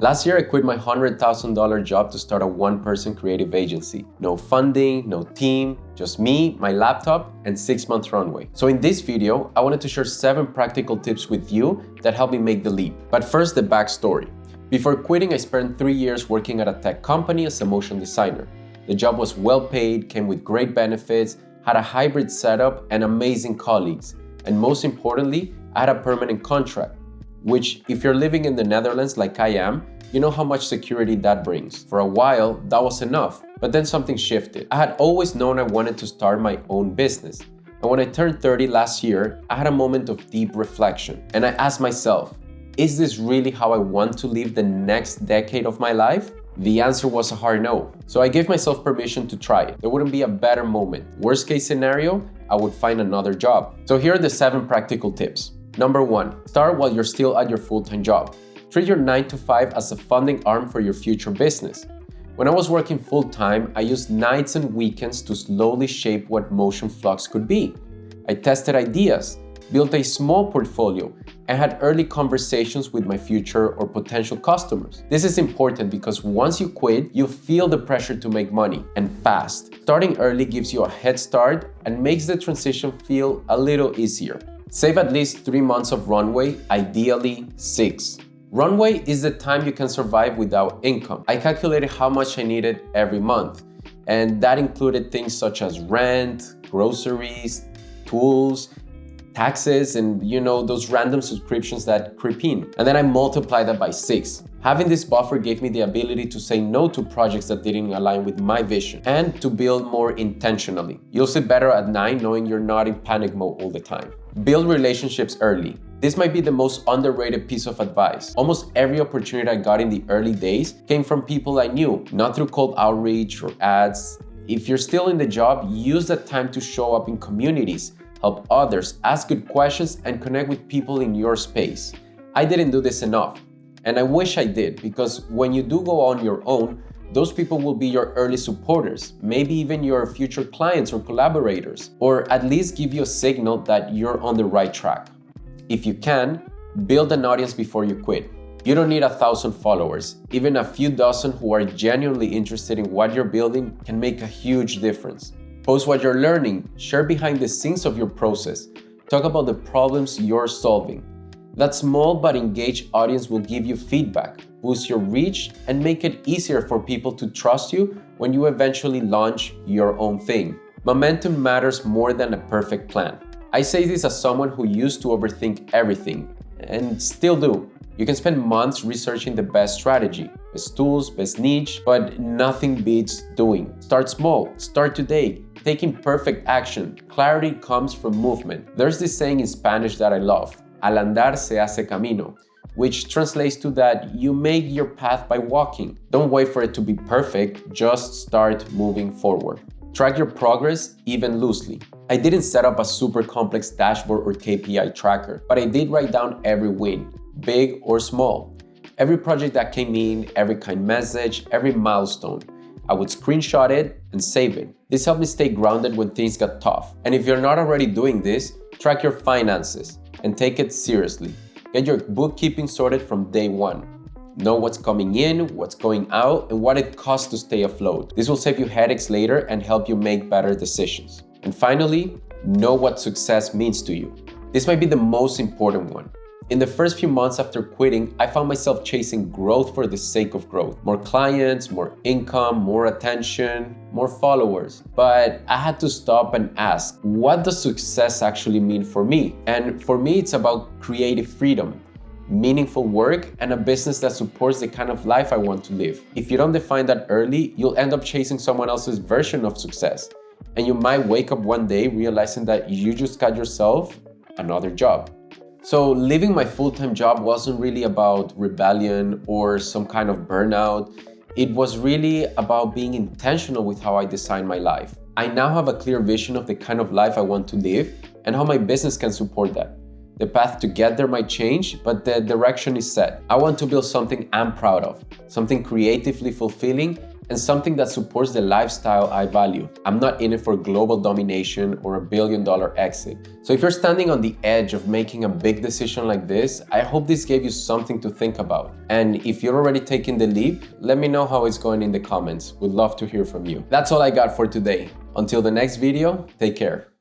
Last year, I quit my $100,000 job to start a one-person creative agency. No funding, no team, just me, my laptop, and 6-month runway. So in this video, I wanted to share 7 practical tips with you that helped me make the leap. But first, the backstory. Before quitting, I spent 3 years working at a tech company as a motion designer. The job was well paid, came with great benefits, had a hybrid setup, and amazing colleagues. And most importantly, I had a permanent contract, which if you're living in the Netherlands like I am, you know how much security that brings. For a while, that was enough, but then something shifted. I had always known I wanted to start my own business. And when I turned 30 last year, I had a moment of deep reflection. And I asked myself, is this really how I want to live the next decade of my life? The answer was a hard no. So I gave myself permission to try it. There wouldn't be a better moment. Worst case scenario, I would find another job. So here are the 7 practical tips. Number 1, start while you're still at your full-time job. Treat your 9-to-5 as a funding arm for your future business. When I was working full-time, I used nights and weekends to slowly shape what Motion Flux could be. I tested ideas, built a small portfolio, and had early conversations with my future or potential customers. This is important because once you quit, you feel the pressure to make money, and fast. Starting early gives you a head start and makes the transition feel a little easier. Save at least 3 months of runway, ideally 6. Runway is the time you can survive without income. I calculated how much I needed every month, and that included things such as rent, groceries, tools, taxes, and those random subscriptions that creep in. And then I multiplied that by 6. Having this buffer gave me the ability to say no to projects that didn't align with my vision and to build more intentionally. You'll sleep better at night knowing you're not in panic mode all the time. Build relationships early. This might be the most underrated piece of advice. Almost every opportunity I got in the early days came from people I knew, not through cold outreach or ads. If you're still in the job, use that time to show up in communities, help others, ask good questions, and connect with people in your space. I didn't do this enough, and I wish I did, because when you do go on your own, those people will be your early supporters, maybe even your future clients or collaborators, or at least give you a signal that you're on the right track. If you can, build an audience before you quit. You don't need 1,000 followers. Even a few dozen who are genuinely interested in what you're building can make a huge difference. Post what you're learning, share behind the scenes of your process, talk about the problems you're solving. That small but engaged audience will give you feedback, boost your reach, and make it easier for people to trust you when you eventually launch your own thing. Momentum matters more than a perfect plan. I say this as someone who used to overthink everything, and still do. You can spend months researching the best strategy, best tools, best niche, but nothing beats doing. Start small, start today. Taking perfect action. Clarity comes from movement. There's this saying in Spanish that I love, al andar se hace camino, which translates to that you make your path by walking. Don't wait for it to be perfect, just start moving forward. Track your progress, even loosely. I didn't set up a super complex dashboard or KPI tracker, but I did write down every win, big or small. Every project that came in, every kind message, every milestone. I would screenshot it and save it. This helped me stay grounded when things got tough. And if you're not already doing this, track your finances and take it seriously. Get your bookkeeping sorted from day one. Know what's coming in, what's going out, and what it costs to stay afloat. This will save you headaches later and help you make better decisions. And finally, know what success means to you. This might be the most important one. In the first few months after quitting, I found myself chasing growth for the sake of growth. More clients, more income, more attention, more followers. But I had to stop and ask, what does success actually mean for me? And for me, it's about creative freedom, meaningful work, and a business that supports the kind of life I want to live. If you don't define that early, you'll end up chasing someone else's version of success. And you might wake up one day realizing that you just got yourself another job. So leaving my full-time job wasn't really about rebellion or some kind of burnout. It was really about being intentional with how I design my life. I now have a clear vision of the kind of life I want to live and how my business can support that. The path to get there might change, but the direction is set. I want to build something I'm proud of, something creatively fulfilling and something that supports the lifestyle I value. I'm not in it for global domination or a billion-dollar exit. So if you're standing on the edge of making a big decision like this, I hope this gave you something to think about. And if you're already taking the leap, let me know how it's going in the comments. Would love to hear from you. That's all I got for today. Until the next video, take care.